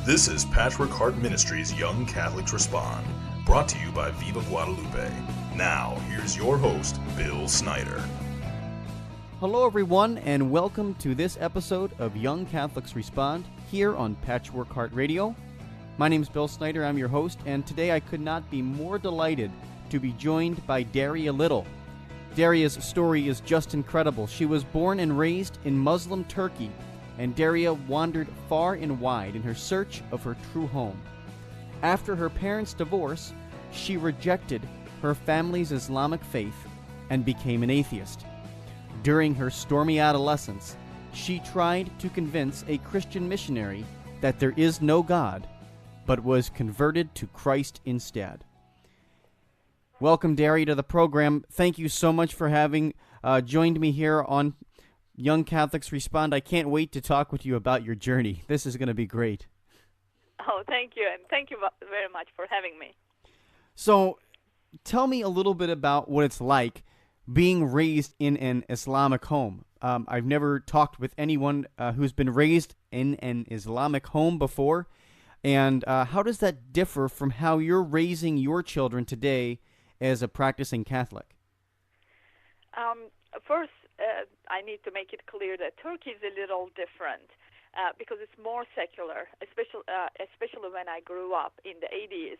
This is Patchwork Heart Ministries Young Catholics Respond, brought to you by Viva Guadalupe. Now, here's your host, Bill Snyder. Hello, everyone, and welcome to this episode of Young Catholics Respond here on Patchwork Heart Radio. My name is Bill Snyder. I'm your host, and today I could not be more delighted to be joined by Derya Little. Derya's story is just incredible. She was born and raised in Muslim Turkey, and Derya wandered far and wide in her search of her true home. After her parents' divorce, she rejected her family's Islamic faith and became an atheist. During her stormy adolescence, she tried to convince a Christian missionary that there is no God, but was converted to Christ instead. Welcome, Derya, to the program. Thank you so much for having joined me here on Young Catholics Respond. I can't wait to talk with you about your journey. This is going to be great. Oh, thank you, and thank you very much for having me. So, tell me a little bit about what it's like being raised in an Islamic home. I've never talked with anyone who's been raised in an Islamic home before, and how does that differ from how you're raising your children today as a practicing Catholic? First, I need to make it clear that Turkey is a little different because it's more secular, especially when I grew up in the 80s.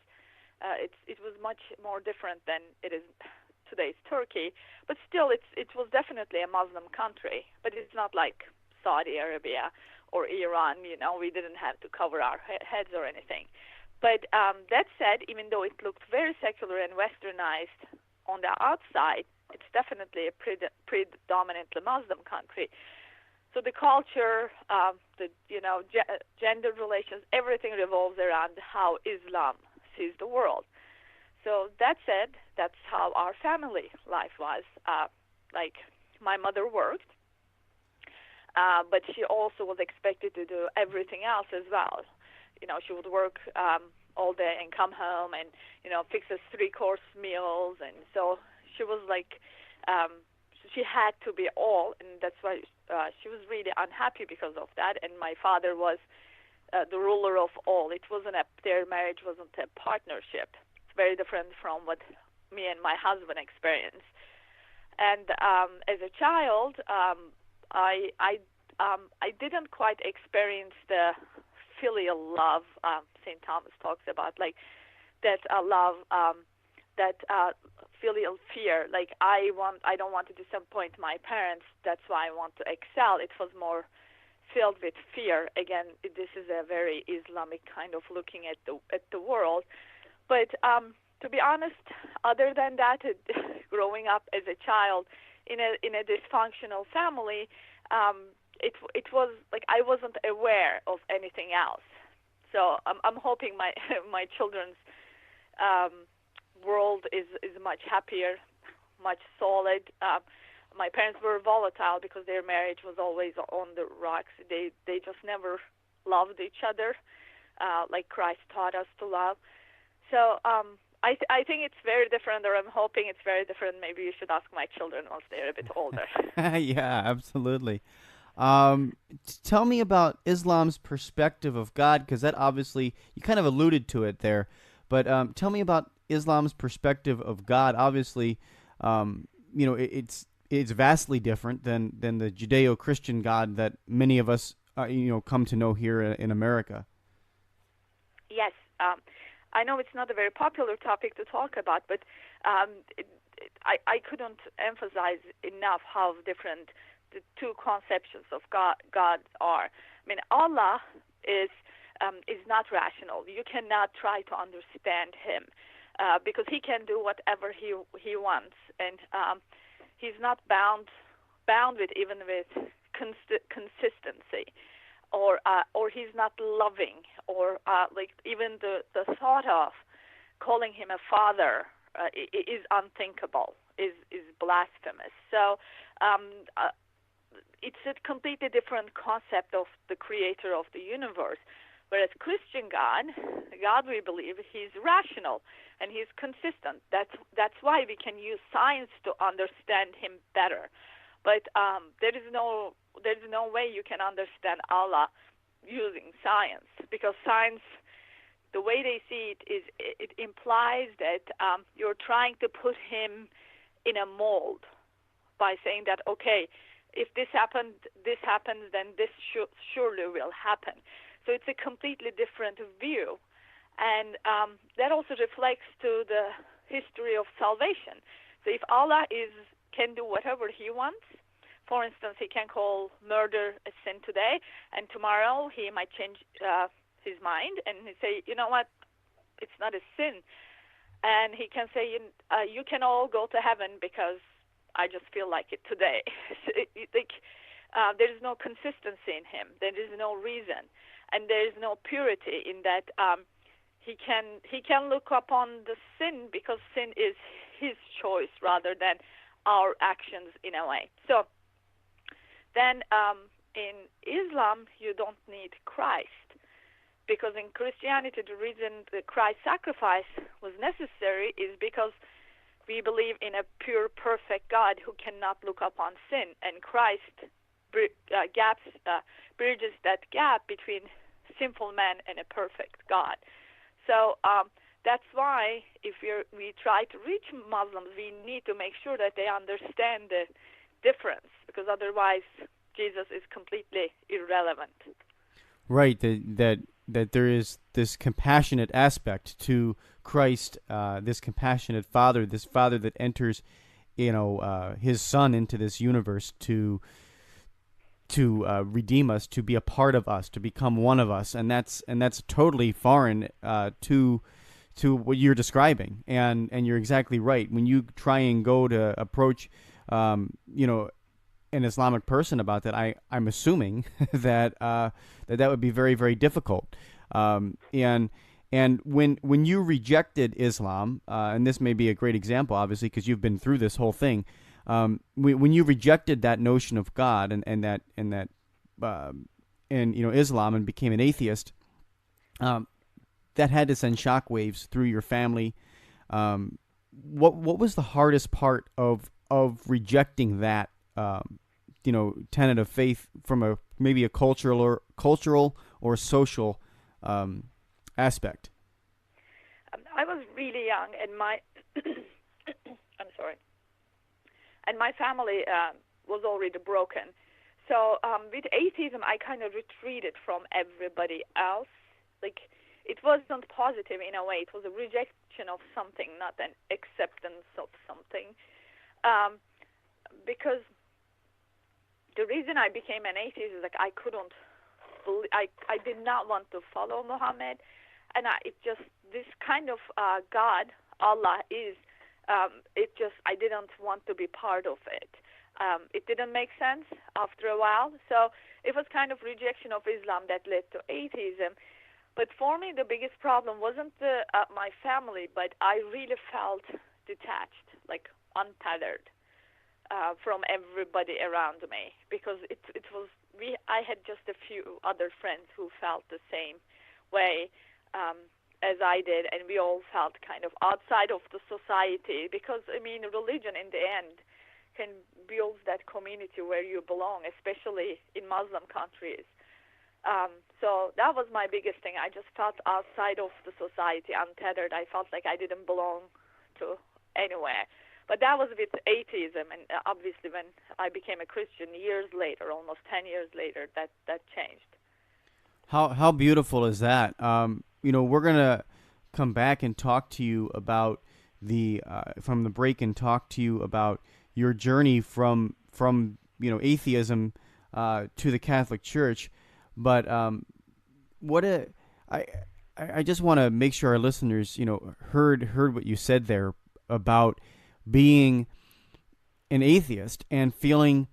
It was much more different than it is today's Turkey, but still it was definitely a Muslim country, but it's not like Saudi Arabia or Iran. You know, we didn't have to cover our heads or anything. But that said, even though it looked very secular and westernized on the outside, it's definitely a predominantly Muslim country. So the culture, gender relations, everything revolves around how Islam sees the world. So that said, that's how our family life was. Like my mother worked, but she also was expected to do everything else as well. You know, she would work all day and come home and, fix us 3-course meals. And so she was like, she had to be all, and that's why she was really unhappy because of that. And my father was the ruler of all. Their marriage wasn't a partnership. It's very different from what me and my husband experienced. And as a child, I didn't quite experience the filial love St. Thomas talks about, like that love, that filial fear. Like I don't want to disappoint my parents. That's why I want to excel. It was more filled with fear. Again, this is a very Islamic kind of looking at the world. But to be honest, other than that, growing up as a child in a dysfunctional family, it was like I wasn't aware of anything else. So I'm hoping my my children's world is much happier, much solid. My parents were volatile because their marriage was always on the rocks. They just never loved each other like Christ taught us to love. So I think it's very different, or I'm hoping it's very different. Maybe you should ask my children once they're a bit older. Yeah, absolutely. Tell me about Islam's perspective of God, because that obviously, you kind of alluded to it there, but tell me about Islam's perspective of God. Obviously, it's vastly different than the Judeo-Christian God that many of us, come to know here in America. Yes, I know it's not a very popular topic to talk about, but I couldn't emphasize enough how different the two conceptions of God are. I mean, Allah is not rational. You cannot try to understand him because he can do whatever he wants, and he's not bound with even with consistency, or he's not loving, or like even the thought of calling him a father is unthinkable, is blasphemous. So it's a completely different concept of the creator of the universe. Whereas Christian God we believe, he's rational and he's consistent. That's why we can use science to understand him better. But there is no way you can understand Allah using science, because science, the way they see it is it implies that you're trying to put him in a mold by saying that, okay, if this happens, then this surely will happen. So it's a completely different view. And that also reflects to the history of salvation. So if Allah can do whatever he wants, for instance, he can call murder a sin today, and tomorrow he might change his mind and say, you know what, it's not a sin. And he can say, you can all go to heaven because I just feel like it today. There is no consistency in him. There is no reason. And there is no purity in that he can look upon the sin because sin is his choice rather than our actions in a way. So then in Islam, you don't need Christ, because in Christianity, the reason the Christ sacrifice was necessary is because we believe in a pure, perfect God who cannot look upon sin, and Christ bridges that gap between sinful man and a perfect God. So that's why if we try to reach Muslims, we need to make sure that they understand the difference, because otherwise Jesus is completely irrelevant. Right, that there is this compassionate aspect to Christ, this compassionate Father, this Father that enters, his Son into this universe to redeem us, to be a part of us, to become one of us, and that's totally foreign to what you're describing, and you're exactly right. When you try and go to approach, an Islamic person about that, I'm assuming that that would be very, very difficult. And when you rejected Islam, and this may be a great example, obviously, because you've been through this whole thing. When you rejected that notion of God and Islam and became an atheist, that had to send shockwaves through your family. What was the hardest part of rejecting that tenet of faith from maybe a cultural or social aspect? I was really young, and I'm sorry. And my family was already broken. So with atheism, I kind of retreated from everybody else. Like, it wasn't positive in a way. It was a rejection of something, not an acceptance of something. Because the reason I became an atheist is I couldn't believe, I did not want to follow Muhammad. And this kind of God, Allah is, I didn't want to be part of it. It didn't make sense after a while. So it was kind of rejection of Islam that led to atheism. But for me, the biggest problem wasn't my family, but I really felt detached, like untethered from everybody around me, because I had just a few other friends who felt the same way as I did, and we all felt kind of outside of the society, because, religion in the end can build that community where you belong, especially in Muslim countries. So that was my biggest thing. I just felt outside of the society, untethered. I felt like I didn't belong to anywhere. But that was with atheism, and obviously when I became a Christian years later, almost 10 years later, that changed. How beautiful is that? We're gonna come back and talk to you about from the break and talk to you about your journey from atheism to the Catholic Church. But I just want to make sure our listeners heard what you said there about being an atheist and feeling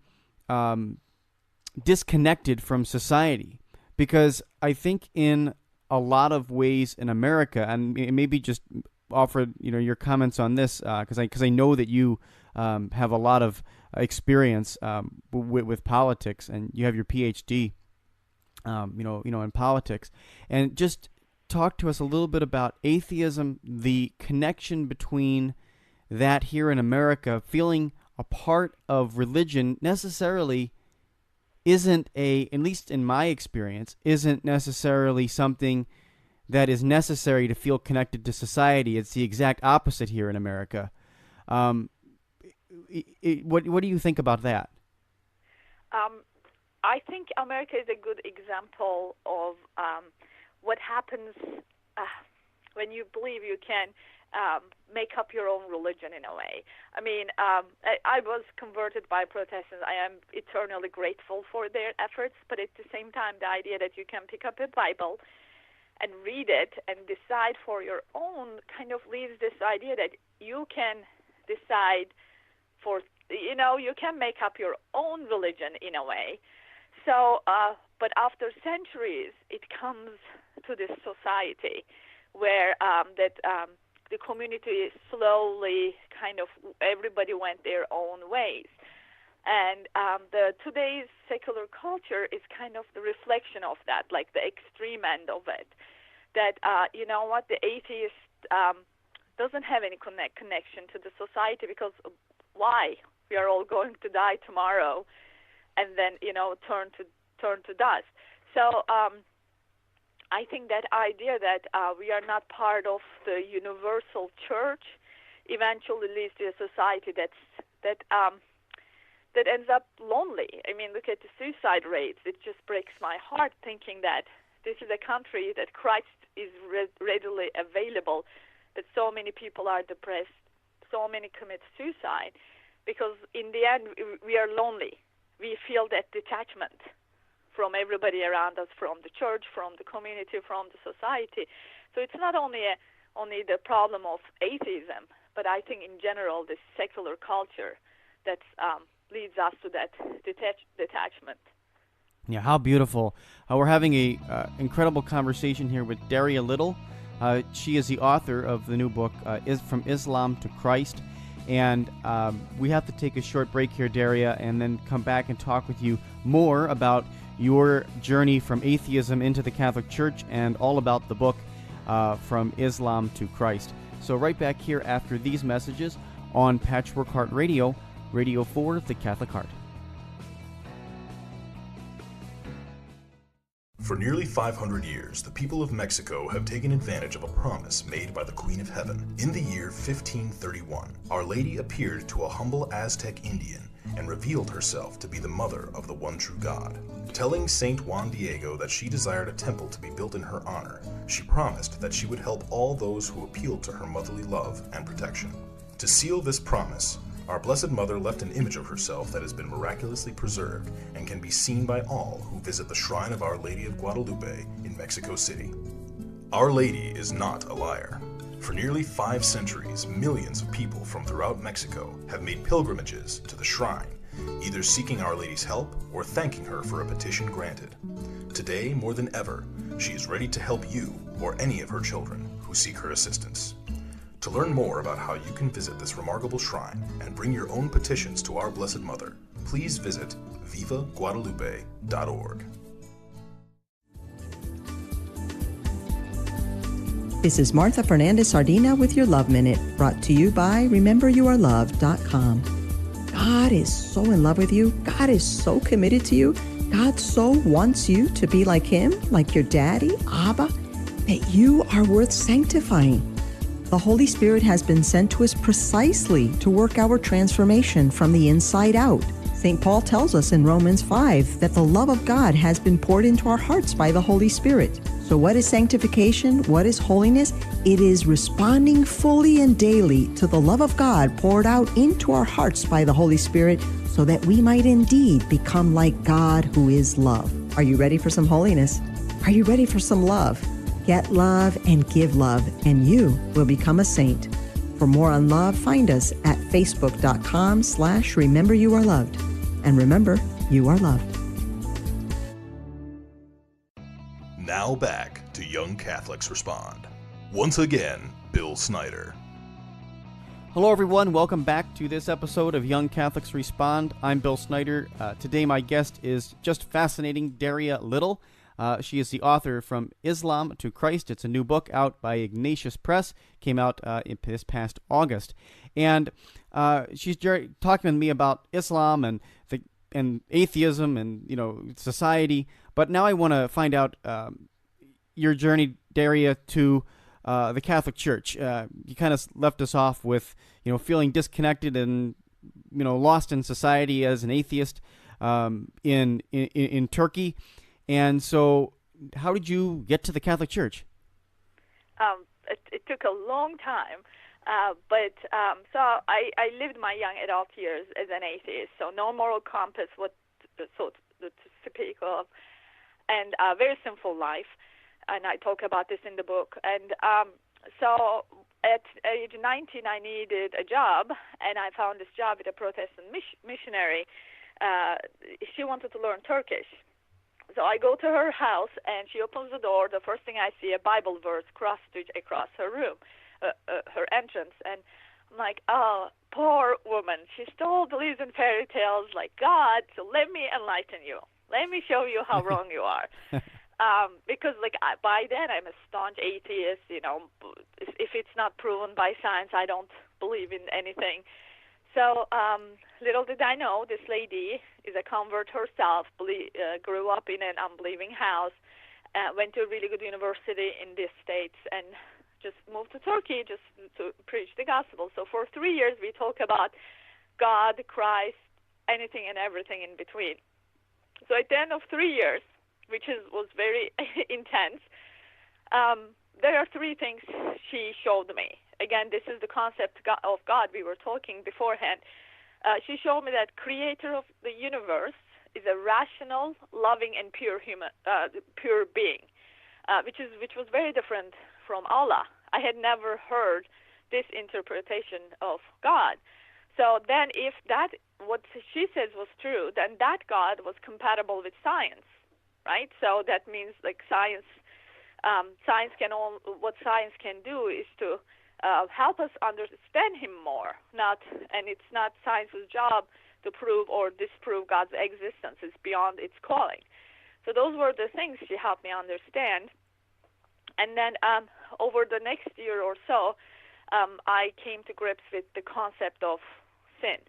disconnected from society, because I think in a lot of ways in America, and maybe just offer your comments on this, because I know that you have a lot of experience with politics, and you have your PhD in politics, and just talk to us a little bit about atheism, the connection between that here in America, feeling a part of religion necessarily isn't at least in my experience, isn't necessarily something that is necessary to feel connected to society. It's the exact opposite here in America. What do you think about that? I think America is a good example of what happens when you believe you can make up your own religion in a way. I mean, I was converted by Protestants. I am eternally grateful for their efforts, but at the same time, the idea that you can pick up a Bible and read it and decide for your own kind of leaves this idea that you can decide you can make up your own religion in a way. So, but after centuries, it comes to this society where the community slowly kind of everybody went their own ways. And today's secular culture is kind of the reflection of that, like the extreme end of it. That, the atheist doesn't have any connection to the society because why? We are all going to die tomorrow and then, turn to dust. So I think that idea that we are not part of the universal church eventually leads to a society that ends up lonely. I mean, look at the suicide rates. It just breaks my heart thinking that this is a country that Christ is readily available, that so many people are depressed, so many commit suicide, because in the end we are lonely. We feel that detachment from everybody around us, from the church, from the community, from the society. So it's not only the problem of atheism, but I think in general the secular culture that leads us to that detachment. Yeah, how beautiful. We're having a incredible conversation here with Derya Little. She is the author of the new book, From Islam to Christ. And we have to take a short break here, Derya, and then come back and talk with you more about your journey from atheism into the Catholic Church and all about the book, From Islam to Christ. So right back here after these messages on Patchwork Heart Radio, Radio for the Catholic Heart. For nearly 500 years, the people of Mexico have taken advantage of a promise made by the Queen of Heaven. In the year 1531, Our Lady appeared to a humble Aztec Indian and revealed herself to be the mother of the one true God. Telling Saint Juan Diego that she desired a temple to be built in her honor, she promised that she would help all those who appealed to her motherly love and protection. To seal this promise, our Blessed Mother left an image of herself that has been miraculously preserved and can be seen by all who visit the shrine of Our Lady of Guadalupe in Mexico City. Our Lady is not a liar. For nearly 5 centuries, millions of people from throughout Mexico have made pilgrimages to the shrine, either seeking Our Lady's help or thanking her for a petition granted. Today, more than ever, she is ready to help you or any of her children who seek her assistance. To learn more about how you can visit this remarkable shrine and bring your own petitions to our Blessed Mother, please visit vivaguadalupe.org. This is Martha Fernandez Sardina with your Love Minute, brought to you by RememberYouAreLoved.com. God is so in love with you. God is so committed to you. God so wants you to be like Him, like your daddy, Abba, that you are worth sanctifying. The Holy Spirit has been sent to us precisely to work our transformation from the inside out. St. Paul tells us in Romans 5 that the love of God has been poured into our hearts by the Holy Spirit. So what is sanctification? What is holiness? It is responding fully and daily to the love of God poured out into our hearts by the Holy Spirit so that we might indeed become like God who is love. Are you ready for some holiness? Are you ready for some love? Get love and give love, and you will become a saint. For more on love, find us at facebook.com/RememberYouAreLoved. And remember, you are loved. Now back to Young Catholics Respond. Once again, Bill Snyder. Hello, everyone. Welcome back to this episode of Young Catholics Respond. I'm Bill Snyder. Today, my guest is just fascinating, Derya Little. She is the author From Islam to Christ. It's a new book out by Ignatius Press. Came out this past August. And she's talking to me about Islam and and atheism and society. But now I want to find out your journey, Derya, to the Catholic Church. You kind of left us off with feeling disconnected and lost in society as an atheist in Turkey. And so, how did you get to the Catholic Church? It took a long time, but so I lived my young adult years as an atheist, so no moral compass, so to speak of, and a very simple life, and I talk about this in the book. And so at age 19, I needed a job, and I found this job with a Protestant missionary. She wanted to learn Turkish. So I go to her house, and she opens the door. The first thing I see, a Bible verse cross-stitched across her room, her entrance. And I'm like, oh, poor woman. She still believes in fairy tales like God, so let me enlighten you. Let me show you how wrong you are. Because by then, I'm a staunch atheist. If it's not proven by science, I don't believe in anything. So little did I know, this lady is a convert herself, grew up in an unbelieving house, went to a really good university in the States, and just moved to Turkey just to preach the gospel. So for 3 years, we talk about God, Christ, anything and everything in between. So at the end of 3 years, which was very intense, there are three things she showed me. Again, this is the concept of God we were talking beforehand. She showed me that creator of the universe is a rational, loving, and pure being, which was very different from Allah. I had never heard this interpretation of God. So then if what she says was true, then that God was compatible with science, right? So that means science what science can do is to help us understand him more. And it's not science's job to prove or disprove God's existence. It's beyond its calling. So those were the things she helped me understand. And then over the next year or so, I came to grips with the concept of sin,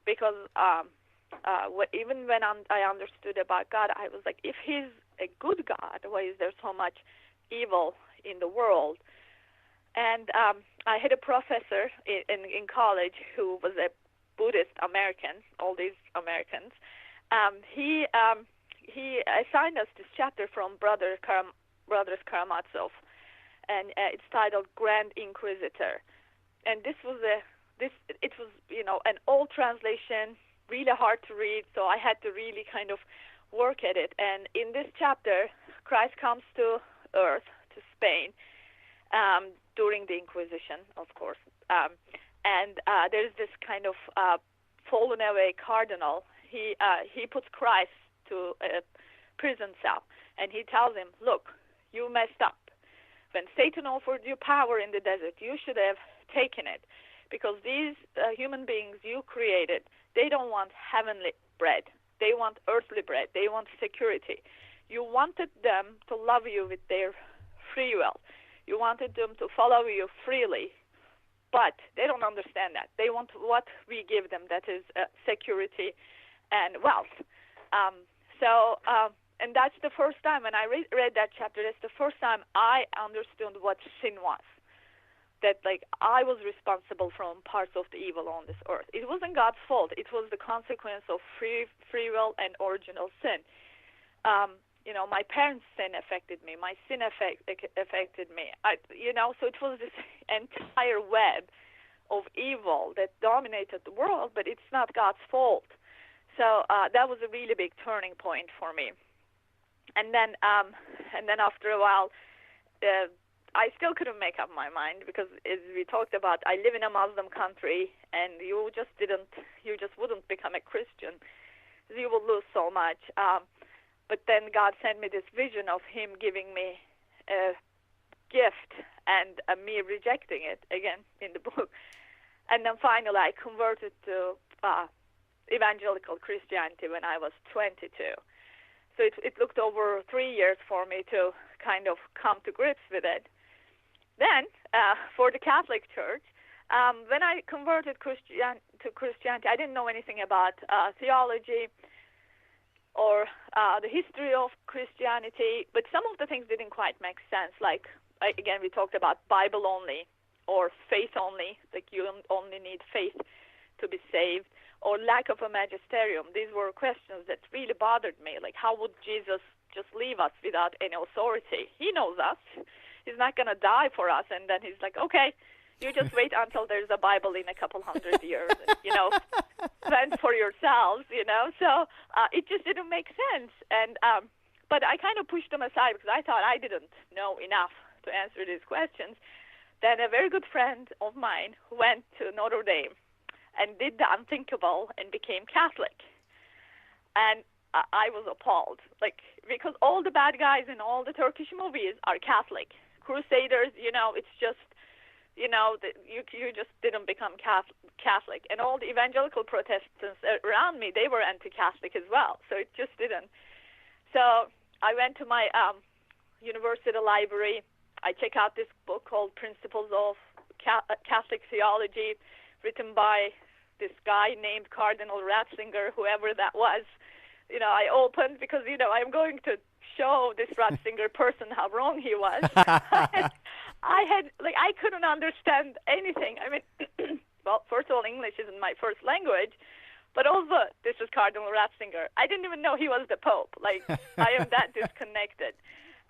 because even when I understood about God, I was like, if he's a good God, why is there so much evil in the world? And I had a professor in college who was a Buddhist American, all these Americans. He assigned us this chapter from Brothers Karamazov, and it's titled Grand Inquisitor. And it was an old translation, really hard to read, so I had to really kind of work at it. And in this chapter, Christ comes to Earth, to Spain, during the Inquisition, of course. And there's this kind of fallen away cardinal. He puts Christ to a prison cell, and he tells him, look, you messed up. When Satan offered you power in the desert, you should have taken it, because these human beings you created, they don't want heavenly bread. They want earthly bread. They want security. You wanted them to love you with their free will. You wanted them to follow you freely, but they don't understand that. They want what we give them, that is security and wealth. And that's the first time when I read that chapter, that's the first time I understood what sin was. That I was responsible from parts of the evil on this earth. It wasn't God's fault. It was the consequence of free will and original sin. My parents' sin affected me. My sin affected me. So it was this entire web of evil that dominated the world, but it's not God's fault. So that was a really big turning point for me. And then after a while, I still couldn't make up my mind, because as we talked about, I live in a Muslim country, and you just wouldn't become a Christian. You will lose so much. But then God sent me this vision of him giving me a gift and me rejecting it, again, in the book. And then finally I converted to evangelical Christianity when I was 22. So it took over 3 years for me to kind of come to grips with it. Then, for the Catholic Church, when I converted to Christianity, I didn't know anything about theology. or the history of Christianity. But some of the things didn't quite make sense. Like, again, we talked about Bible only or faith only, like you only need faith to be saved, or lack of a magisterium. These were questions that really bothered me. Like, how would Jesus just leave us without any authority? He knows us. He's not going to die for us. And then he's like, okay, you just wait until there's a Bible in a couple hundred years, and, fend for yourselves, So it just didn't make sense. And but I kind of pushed them aside because I thought I didn't know enough to answer these questions. Then a very good friend of mine went to Notre Dame and did the unthinkable and became Catholic. And I was appalled, because all the bad guys in all the Turkish movies are Catholic. Crusaders, it's just, you just didn't become Catholic. And all the evangelical Protestants around me, they were anti-Catholic as well. So it just didn't. So I went to my university library. I checked out this book called Principles of Catholic Theology, written by this guy named Cardinal Ratzinger, whoever that was. I opened because, I'm going to show this Ratzinger person how wrong he was. I couldn't understand anything. I mean, well, first of all, English isn't my first language, but also this is Cardinal Ratzinger. I didn't even know he was the Pope. I am that disconnected.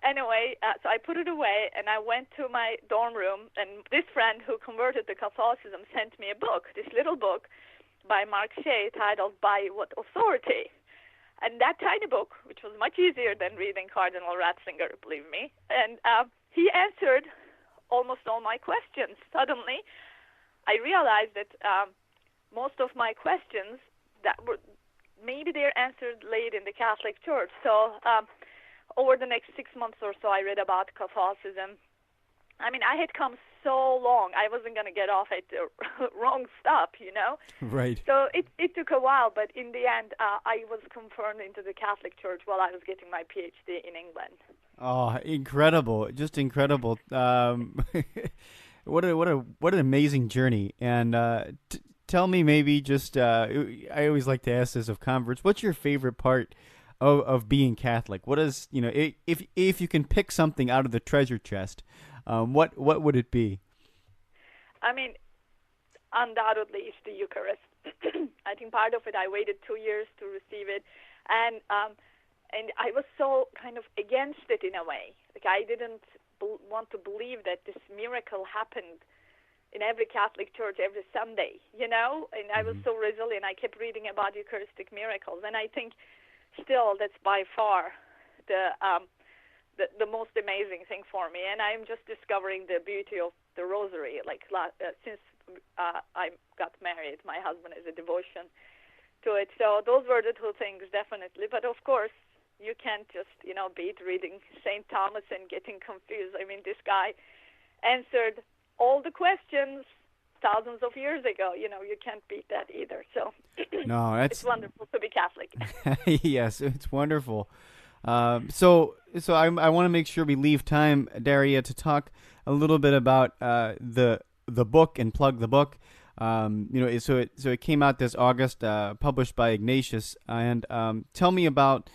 Anyway, so I put it away, and I went to my dorm room, and this friend who converted to Catholicism sent me a book, this little book by Mark Shea titled By What Authority? And that tiny book, which was much easier than reading Cardinal Ratzinger, believe me, and he answered almost all my questions. Suddenly, I realized that most of my questions that were maybe they're answered late in the Catholic Church. So over the next 6 months or so, I read about Catholicism. I mean, I had come so long, I wasn't going to get off at the wrong stop, Right. So it took a while, but in the end, I was confirmed into the Catholic Church while I was getting my PhD in England. Oh, incredible! Just incredible. What an amazing journey. And tell me, maybe just I always like to ask this of converts. What's your favorite part of being Catholic? What is if you can pick something out of the treasure chest, what would it be? I mean, undoubtedly, it's the Eucharist. I think part of it, I waited 2 years to receive it, and I was so kind of against it in a way. I didn't want to believe that this miracle happened in every Catholic church every Sunday, And I was so resilient. I kept reading about Eucharistic miracles, and I think still that's by far the most amazing thing for me. And I'm just discovering the beauty of the Rosary. Since I got married, my husband is a devotion to it. So those were the two things, definitely. But of course, you can't just, beat reading St. Thomas and getting confused. I mean, this guy answered all the questions thousands of years ago. You can't beat that either. So no, it's wonderful to be Catholic. Yes, it's wonderful. So I want to make sure we leave time, Derya, to talk a little bit about the book and plug the book. So it came out this August, published by Ignatius. And tell me about,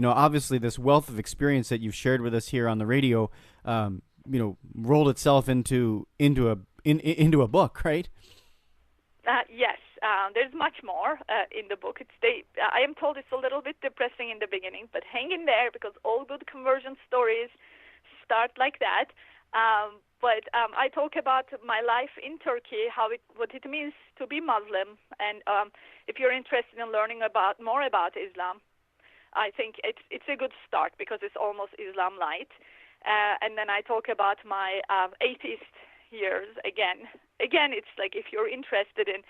obviously this wealth of experience that you've shared with us here on the radio, rolled itself into a book, right? Yes. There's much more in the book. I am told it's a little bit depressing in the beginning, but hang in there because all good conversion stories start like that. But I talk about my life in Turkey, what it means to be Muslim, and if you're interested in learning more about Islam, I think it's a good start because it's almost Islam light. And then I talk about my atheist years again. Again, it's like if you're interested in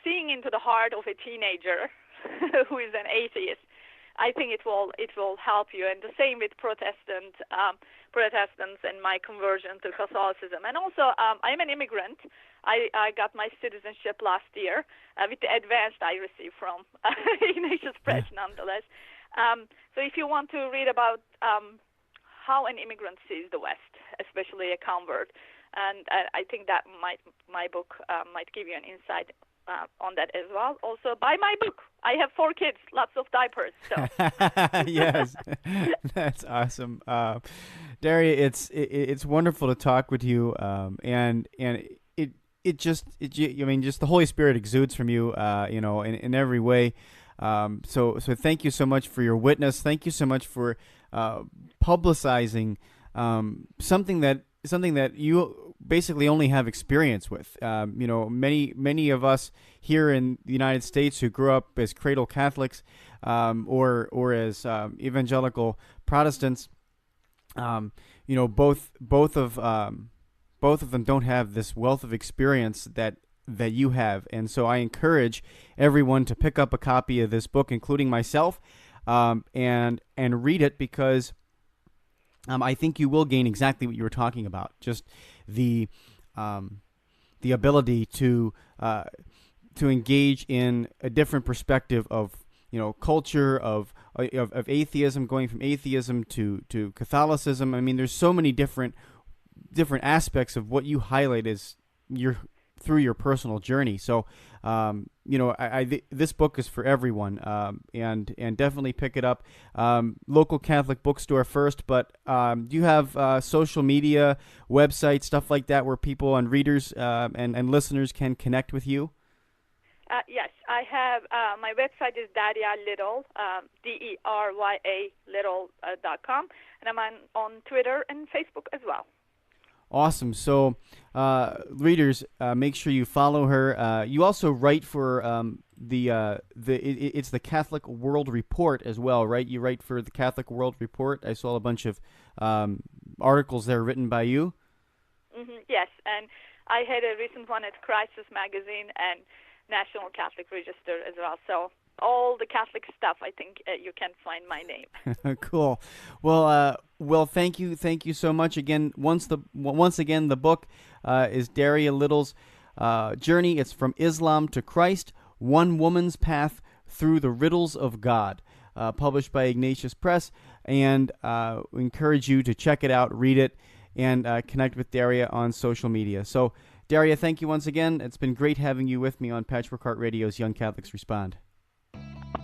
seeing into the heart of a teenager who is an atheist, I think it will help you. And the same with Protestants and my conversion to Catholicism. And also, I'm an immigrant. I got my citizenship last year with the advanced I received from Ignatius Press, nonetheless. So if you want to read about how an immigrant sees the West, especially a convert, and I think that my book might give you an insight on that as well. Also, buy my book. I have 4 kids, lots of diapers. So. Yes, that's awesome, Derya. It's wonderful to talk with you, and just the Holy Spirit exudes from you, in every way. So thank you so much for your witness. Thank you so much for publicizing something that you basically only have experience with. Many of us here in the United States who grew up as cradle Catholics or as evangelical Protestants, both of them don't have this wealth of experience that you have. And so I encourage everyone to pick up a copy of this book, including myself, and read it, because I think you will gain exactly what you were talking about. Just the ability to engage in a different perspective of culture, of atheism, going from atheism to Catholicism. I mean, there's so many different aspects of what you highlight as through your personal journey. So, this book is for everyone, and definitely pick it up. Local Catholic bookstore first, but do you have social media, websites, stuff like that, where people and readers and listeners can connect with you? Yes, I have. My website is Derya Little, DERYA Little.com, and I'm on Twitter and Facebook as well. Awesome. So, readers, make sure you follow her. You also write for it's the Catholic World Report as well, right? You write for the Catholic World Report. I saw a bunch of articles there written by you. Mm-hmm, yes, and I had a recent one at Crisis Magazine and National Catholic Register as well. So all the Catholic stuff, I think you can find my name. Cool. Well, thank you so much again. Once again, the book is Derya Little's Journey. It's From Islam to Christ: One Woman's Path Through the Riddles of God, published by Ignatius Press. And we encourage you to check it out, read it, and connect with Derya on social media. So, Derya, thank you once again. It's been great having you with me on Patchwork Heart Radio's Young Catholics Respond.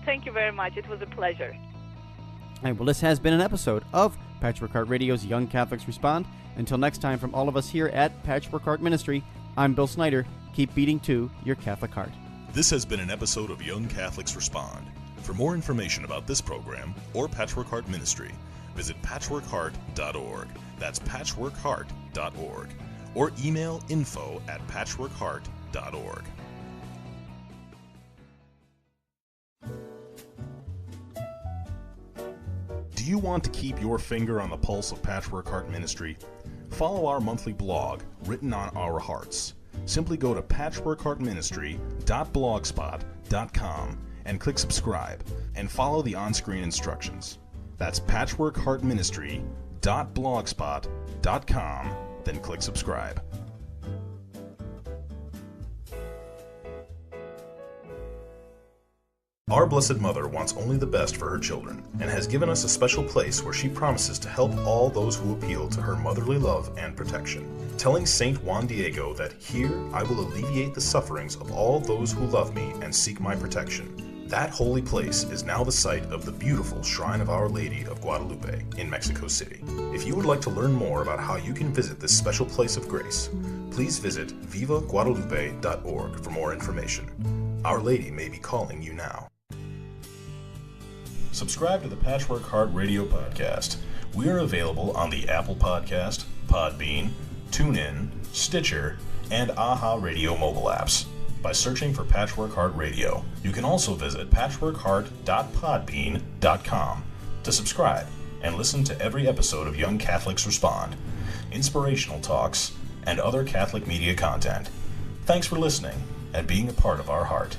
Thank you very much. It was a pleasure. All right, well, this has been an episode of Patchwork Heart Radio's Young Catholics Respond. Until next time, from all of us here at Patchwork Heart Ministry, I'm Bill Snyder. Keep beating to your Catholic heart. This has been an episode of Young Catholics Respond. For more information about this program or Patchwork Heart Ministry, visit patchworkheart.org. That's patchworkheart.org. Or email info@patchworkheart.org. Do you want to keep your finger on the pulse of Patchwork Heart Ministry? Follow our monthly blog, Written on Our Hearts. Simply go to patchworkheartministry.blogspot.com and click subscribe, and follow the on-screen instructions. That's patchworkheartministry.blogspot.com, then click subscribe. Our Blessed Mother wants only the best for her children, and has given us a special place where she promises to help all those who appeal to her motherly love and protection. Telling Saint Juan Diego that, "Here I will alleviate the sufferings of all those who love me and seek my protection." That holy place is now the site of the beautiful Shrine of Our Lady of Guadalupe in Mexico City. If you would like to learn more about how you can visit this special place of grace, please visit vivaguadalupe.org for more information. Our Lady may be calling you now. Subscribe to the Patchwork Heart Radio podcast. We are available on the Apple Podcast, Podbean, TuneIn, Stitcher, and AHA Radio mobile apps by searching for Patchwork Heart Radio. You can also visit patchworkheart.podbean.com to subscribe and listen to every episode of Young Catholics Respond, inspirational talks, and other Catholic media content. Thanks for listening and being a part of our heart.